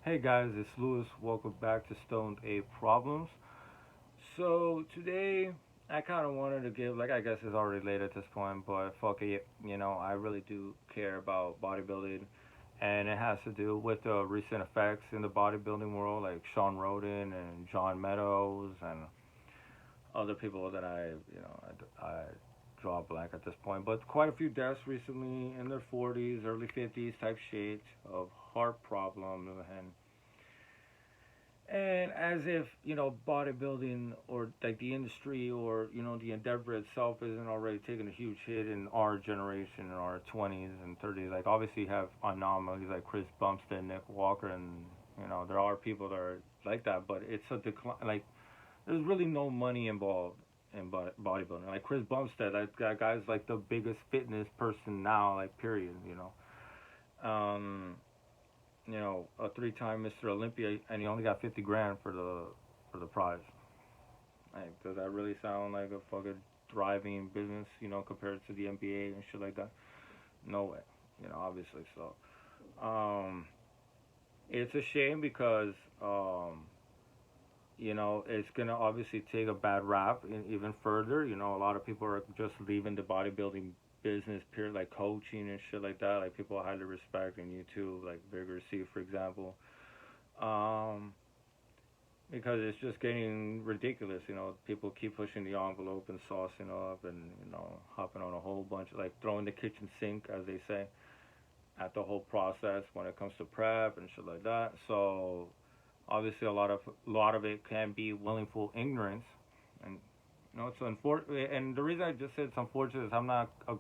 Hey guys, it's Lewis. Welcome back to Stoned A Problems. So today I kind of wanted to give, like, I guess it's already late at this point, but fuck it, I really do care about bodybuilding, and it has to do with the recent effects in the bodybuilding world, like Sean Roden and John Meadows and other people that I draw a blank at this point, but quite a few deaths recently in their 40s, early 50s type shit of heart problems and as if, bodybuilding or like the industry or, the endeavor itself isn't already taking a huge hit in our generation, in our 20s and 30s. Like, obviously, you have anomalies like Chris Bumstead, Nick Walker, and, there are people that are like that, but it's a decline. Like, there's really no money involved in bodybuilding. Like, Chris Bumstead, that guy's like the biggest fitness person now, like, period. Um, a three-time Mr. Olympia, and he only got 50 grand for the prize. Like, does that really sound like a fucking thriving business? Compared to the NBA and shit like that? No way. Obviously. So, um, it's a shame because, it's gonna obviously take a bad rap even further. A lot of people are just leaving the bodybuilding business, period, like coaching and shit like that. Like, people I highly respect in YouTube, like Vigor C, for example. Um, because it's just getting ridiculous. People keep pushing the envelope and saucing up and hopping on a whole bunch, like throwing the kitchen sink, as they say, at the whole process when it comes to prep and shit like that. So obviously, a lot of it can be willful ignorance, and it's unfortunate. And the reason I just said it's unfortunate is I'm not a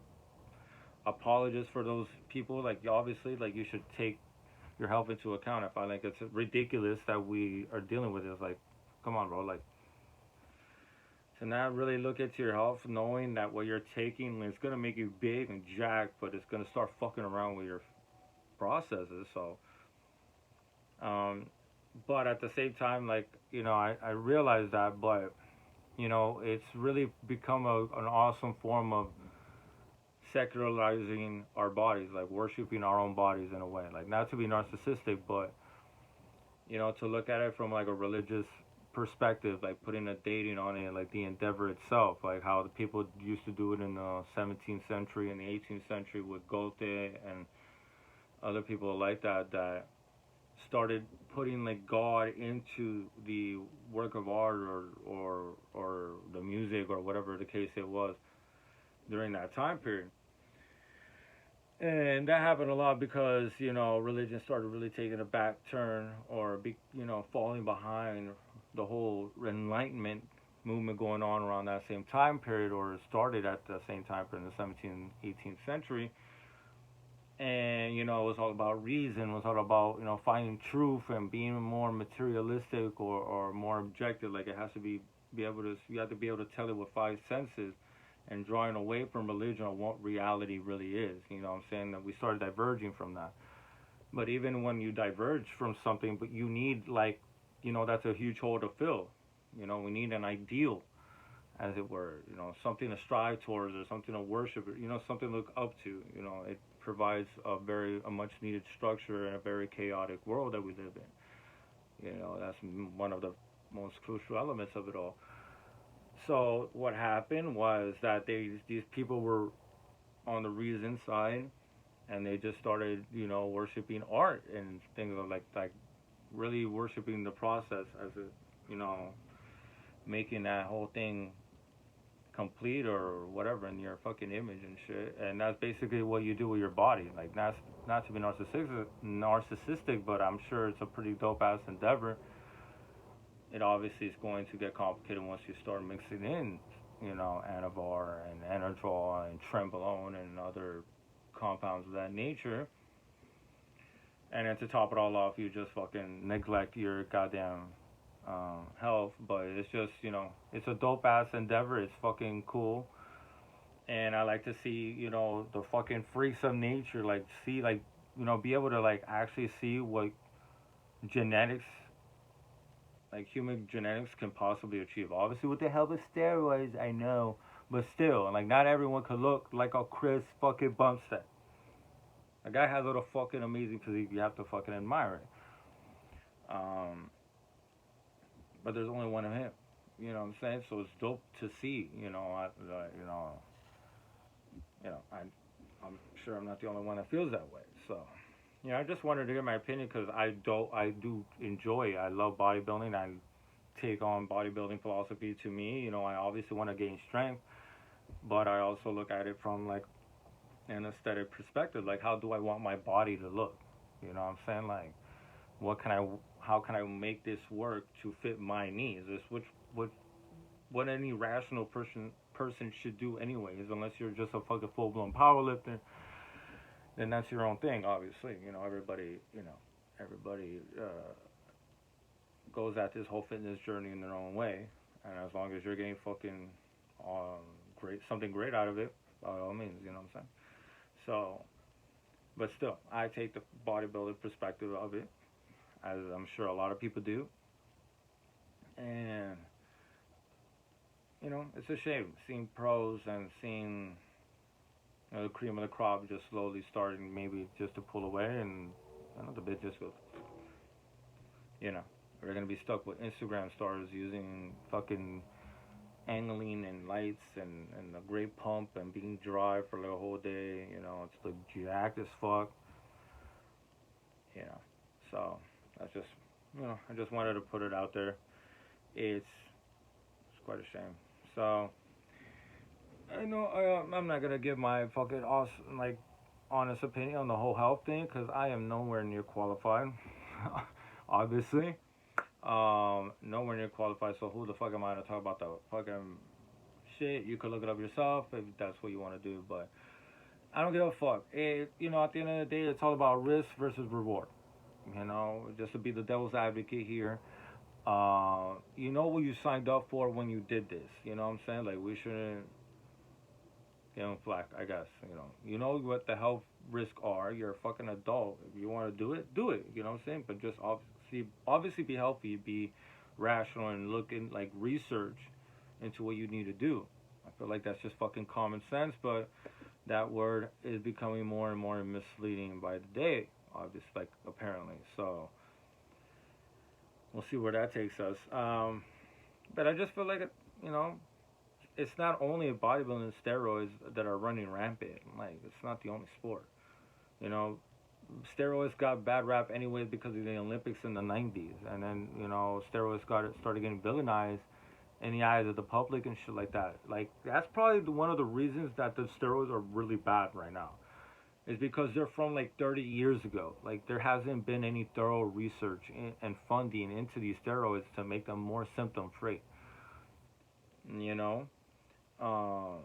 apologist for those people. Like, obviously, like, you should take your health into account. I find like it's ridiculous that we are dealing with this. Like, come on, bro. Like, to not really look into your health, knowing that what you're taking is gonna make you big and jacked, but it's gonna start fucking around with your processes. So, um, but at the same time, like, I realize that, but it's really become an awesome form of secularizing our bodies, like worshiping our own bodies in a way. Like, not to be narcissistic, but to look at it from like a religious perspective, like putting a dating on it, like the endeavor itself, like how the people used to do it in the 17th century and the 18th century with Goethe and other people like that started putting like God into the work of art or the music or whatever the case it was during that time period. And that happened a lot because religion started really taking a back turn or falling behind the whole Enlightenment movement going on around that same time period, or started at the same time period in the 17th, 18th century. And it was all about reason, it was all about finding truth and being more materialistic or more objective. Like, it has to be able to you have to be able to tell it with five senses, and drawing away from religion on what reality really is. I'm saying that we started diverging from that. But even when you diverge from something, but you need, like, that's a huge hole to fill. We need an ideal, as it were. Something to strive towards or something to worship. Something to look up to. It provides a much needed structure in a very chaotic world that we live in. That's one of the most crucial elements of it all. So what happened was that these people were on the reason side, and they just started worshiping art and things like really worshiping the process as a making that whole thing complete or whatever in your fucking image and shit. And that's basically what you do with your body. Like, that's not to be narcissistic, but I'm sure it's a pretty dope ass endeavor. It obviously is going to get complicated once you start mixing in, Anavar and Anadrol and Trenbolone and other compounds of that nature. And then to top it all off, you just fucking neglect your goddamn health. But it's just, it's a dope ass endeavor. It's fucking cool. And I like to see, the fucking freaks of nature, like, see, like, be able to, like, actually see what genetics, like human genetics, can possibly achieve. Obviously, with the help of steroids, I know, but still, like, not everyone could look like a Chris fucking Bumstead. A guy has a fucking amazing physique. You have to fucking admire it. Um, but there's only one of him. You know what I'm saying? So it's dope to see. I'm sure I'm not the only one that feels that way. So, I just wanted to get my opinion because I do enjoy. I love bodybuilding. I take on bodybuilding philosophy to me. I obviously want to gain strength, but I also look at it from like an aesthetic perspective. Like, how do I want my body to look? You know what I'm saying? Like, what can I, how can I make this work to fit my needs? This what any rational person should do anyways, unless you're just a fucking full blown powerlifter, then that's your own thing. Obviously, everybody goes at this whole fitness journey in their own way, and as long as you're getting fucking something great out of it, by all means, you know what I'm saying. So, but still, I take the bodybuilder perspective of it, as I'm sure a lot of people do, and it's a shame seeing pros and seeing the cream of the crop just slowly starting maybe just to pull away, and the bit just goes, we're gonna be stuck with Instagram stars using fucking angling and lights and a great pump and being dry for like a whole day. It's like jacked as fuck. So that's just, I just wanted to put it out there. It's quite a shame. So I know I'm not gonna give my fucking awesome, like, honest opinion on the whole health thing because I am nowhere near qualified. Obviously, nowhere near qualified. So who the fuck am I to talk about the fucking shit? You could look it up yourself if that's what you want to do, but I don't give a fuck. At the end of the day, it's all about risk versus reward. Just to be the devil's advocate here. You know what you signed up for when you did this. You know what I'm saying? Like, we shouldn't get on flack, I guess. You know what the health risks are. You're a fucking adult. If you want to do it, do it. You know what I'm saying? But just obviously be healthy, be rational, and look in, like, research into what you need to do. I feel like that's just fucking common sense, but that word is becoming more and more misleading by the day, obviously, like, apparently. So we'll see where that takes us. But I just feel like it's not only bodybuilding and steroids that are running rampant. Like, it's not the only sport. Steroids got bad rap anyway because of the Olympics in the 90s, and then steroids started getting villainized in the eyes of the public and shit like that. Like, that's probably one of the reasons that the steroids are really bad right now. Is because they're from like 30 years ago. Like, there hasn't been any thorough research and funding into these steroids to make them more symptom free. Uh,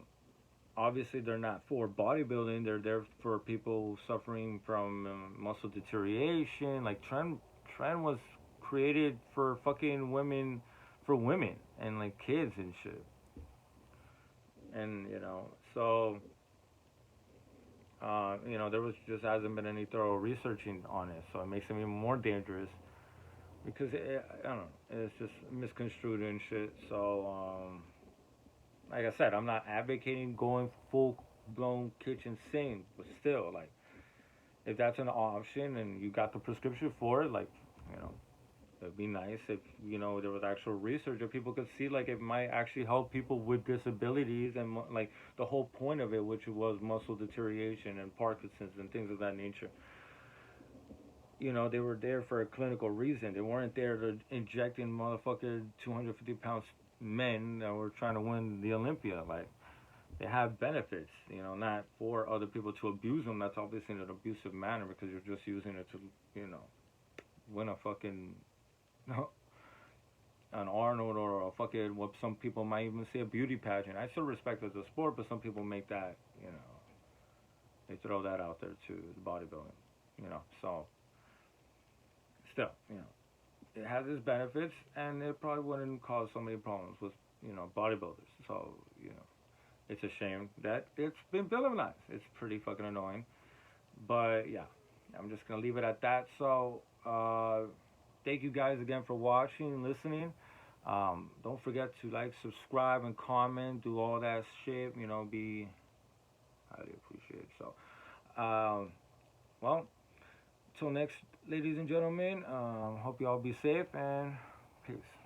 Obviously they're not for bodybuilding. They're there for people suffering from muscle deterioration. Like, Tren was created for fucking women, for women and like kids and shit. And so there was just hasn't been any thorough researching on it, so it makes them even more dangerous because I don't know, it's just misconstrued and shit. So like I said, I'm not advocating going full blown kitchen sink, but still, like, if that's an option and you got the prescription for it, like, it'd be nice if there was actual research that people could see, like, it might actually help people with disabilities and like the whole point of it, which was muscle deterioration and Parkinson's and things of that nature. They were there for a clinical reason. They weren't there to injecting motherfucking 250-pound men that were trying to win the Olympia. Like, they have benefits, not for other people to abuse them. That's obviously in an abusive manner because you're just using it to, win a fucking, an Arnold or a fucking, what some people might even say, a beauty pageant. I still respect it as a sport, but some people make that, they throw that out there to the bodybuilding, so still, it has its benefits, and it probably wouldn't cause so many problems with, bodybuilders. So, it's a shame that it's been villainized. It's pretty fucking annoying. But, yeah, I'm just going to leave it at that. So, thank you guys again for watching and listening. Don't forget to like, subscribe, and comment. Do all that shit. Be highly appreciated. So, well, till next ladies and gentlemen. Hope you all be safe and peace.